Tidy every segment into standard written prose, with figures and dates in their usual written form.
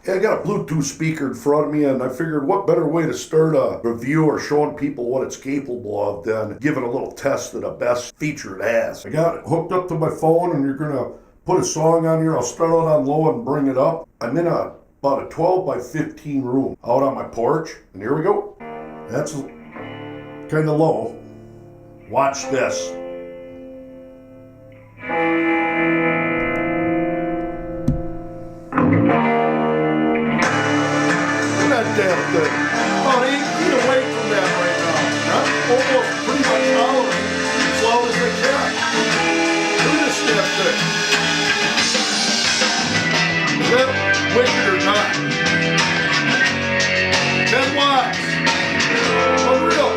Yeah, I got a Bluetooth speaker in front of me, and I figured what better way to start a review or showing people what it's capable of than giving a little test of the best feature it has. I got it hooked up to my phone, and you're going to put a song on here. I'll start out on low and bring it up. I'm in about a 12 by 15 room out on my porch, and here we go. That's kind of low. Watch this. That damn thing. About 8 feet away from that right now. I'm almost pretty much hollering as loud as I can. Look at this damn thing. Is that wicked or not? 10 watts. Unreal.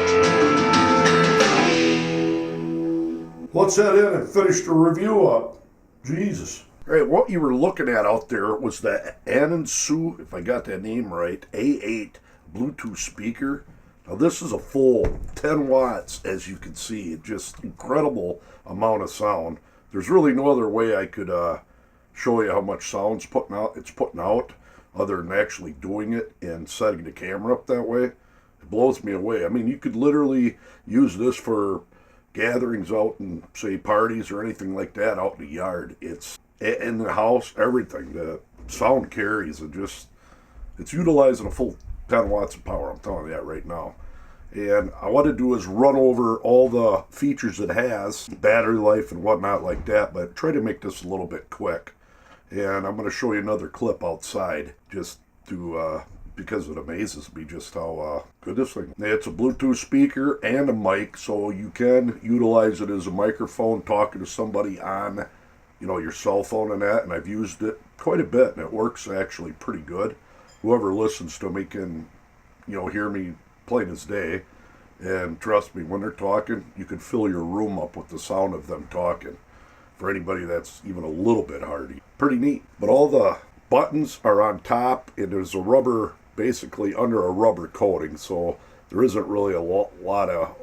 Let's head in and finish the review up. Jesus. All right, what you were looking at out there was the Anonsuo, if I got that name right, A8 Bluetooth speaker. Now this is a full 10 watts, as you can see. Just incredible amount of sound. There's really no other way I could show you how much sound it's putting out other than actually doing it and setting the camera up that way. It blows me away. I mean, you could literally use this for gatherings out and, say, parties or anything like that out in the yard. It's in the house, everything. The sound carries. It's utilizing a full 10 watts of power. I'm telling you that right now. And I want to do is run over all the features it has, battery life and whatnot like that, but try to make this a little bit quick. And I'm going to show you another clip outside just to because it amazes me just how good this thing is. It's a Bluetooth speaker and a mic, so you can utilize it as a microphone talking to somebody on, your cell phone and that, and I've used it quite a bit, and it works actually pretty good. Whoever listens to me can, hear me plain as day, and trust me, when they're talking, you can fill your room up with the sound of them talking. For anybody that's even a little bit hardy. Pretty neat. But all the buttons are on top, and there's a rubber, basically under a rubber coating, so there isn't really a lot of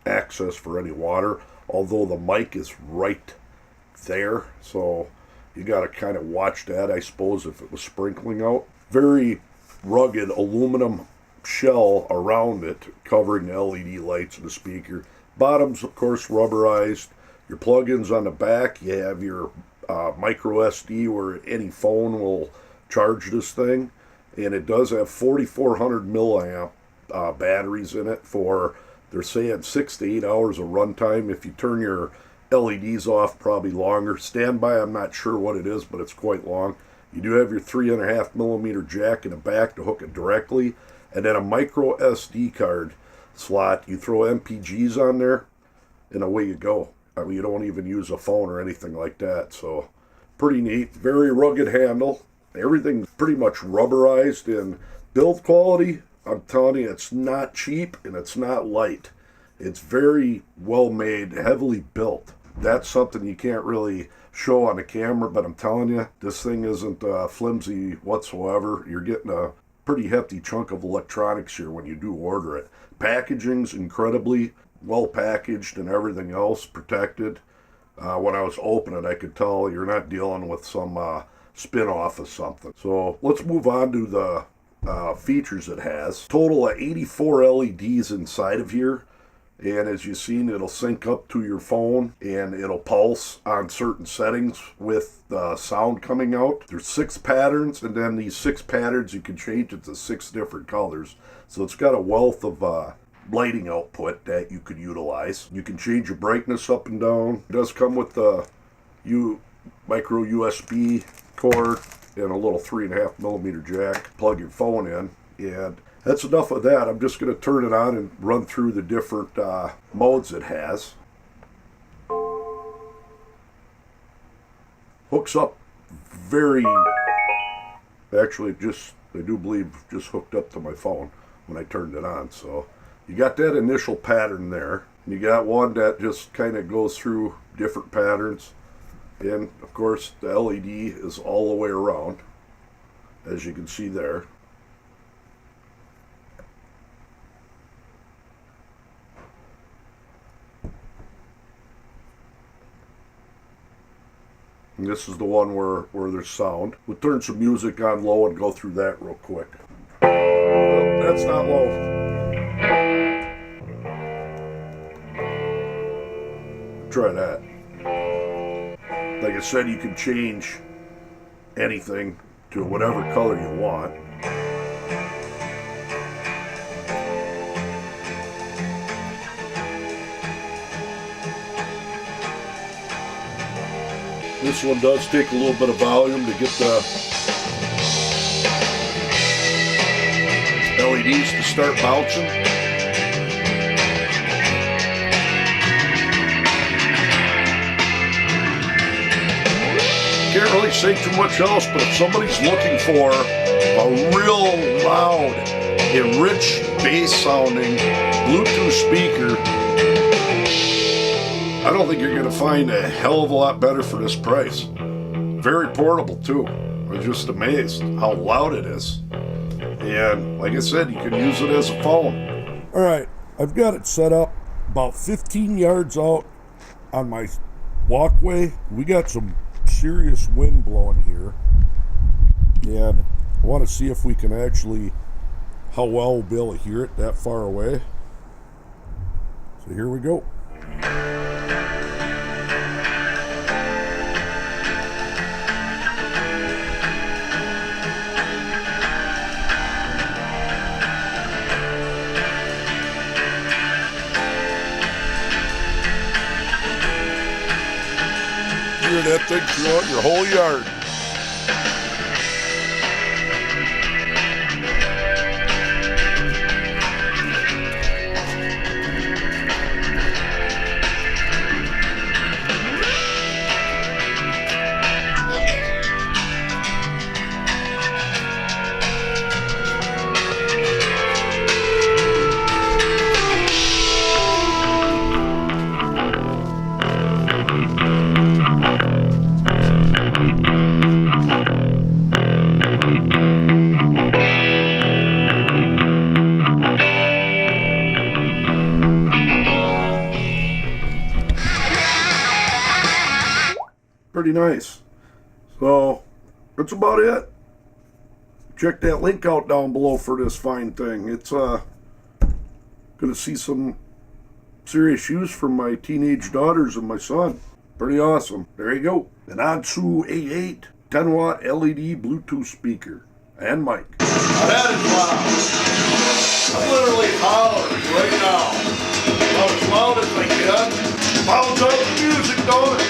access for any water, although the mic is right there, so you got to kind of watch that, I suppose, if it was sprinkling out. Very rugged aluminum shell around it, covering the LED lights of the speaker. Bottom's, of course, rubberized. Your plug-ins on the back, you have your micro SD where any phone will charge this thing, and it does have 4,400 milliamp batteries in it for, they're saying 6 to 8 hours of runtime. If you turn your LEDs off, probably longer. Standby, I'm not sure what it is, but it's quite long. You do have your 3.5 millimeter jack in the back to hook it directly, and then a micro SD card slot. You throw MPGs on there, and away you go. I mean, you don't even use a phone or anything like that, so pretty neat. Very rugged handle. Everything's pretty much rubberized, and build quality, I'm telling you, it's not cheap and it's not light. It's very well made, heavily built. That's something you can't really show on the camera, but I'm telling you, this thing isn't flimsy whatsoever. You're getting a pretty hefty chunk of electronics here when you do order it. Packaging's incredibly well packaged and everything else protected. When I was opening it, I could tell you're not dealing with some spin-off of something. So let's move on to the features it has. Total of 84 LEDs inside of here. And as you've seen, it'll sync up to your phone and it'll pulse on certain settings with the sound coming out. There's 6 patterns, and then these 6 patterns you can change it to 6 different colors. So it's got a wealth of lighting output that you could utilize. You can change your brightness up and down. It does come with the micro USB cord and a little 3.5 millimeter jack. Plug your phone in, and that's enough of that. I'm just going to turn it on and run through the different modes it has. Hooks up very, actually I do believe just hooked up to my phone when I turned it on. So you got that initial pattern there. You got one that just kind of goes through different patterns. And of course the LED is all the way around, as you can see there. And this is the one where there's sound. We'll turn some music on low and go through that real quick. Oh, that's not low. Try that. Like I said, you can change anything to whatever color you want. This one does take a little bit of volume to get the LEDs to start bouncing. Can't really say too much else, but if somebody's looking for a real loud and rich bass sounding Bluetooth speaker, I don't think you're going to find a hell of a lot better for this price. Very portable too. I'm just amazed how loud it is. And like I said, you can use it as a phone. Alright, I've got it set up about 15 yards out on my walkway. We got some serious wind blowing here. And I want to see if we can actually, how well we'll be able to hear it that far away. So here we go. Hear that thing throughout your whole yard. Pretty nice. So that's about it. Check that link out down below for this fine thing. It's gonna see some serious use from my teenage daughters and my son. Pretty awesome. There you go. An Anonsuo A8 10-watt LED Bluetooth speaker and mic. Now that is loud. I'm literally hollering right now. About as loud as I can. Pounds out the music, don't it?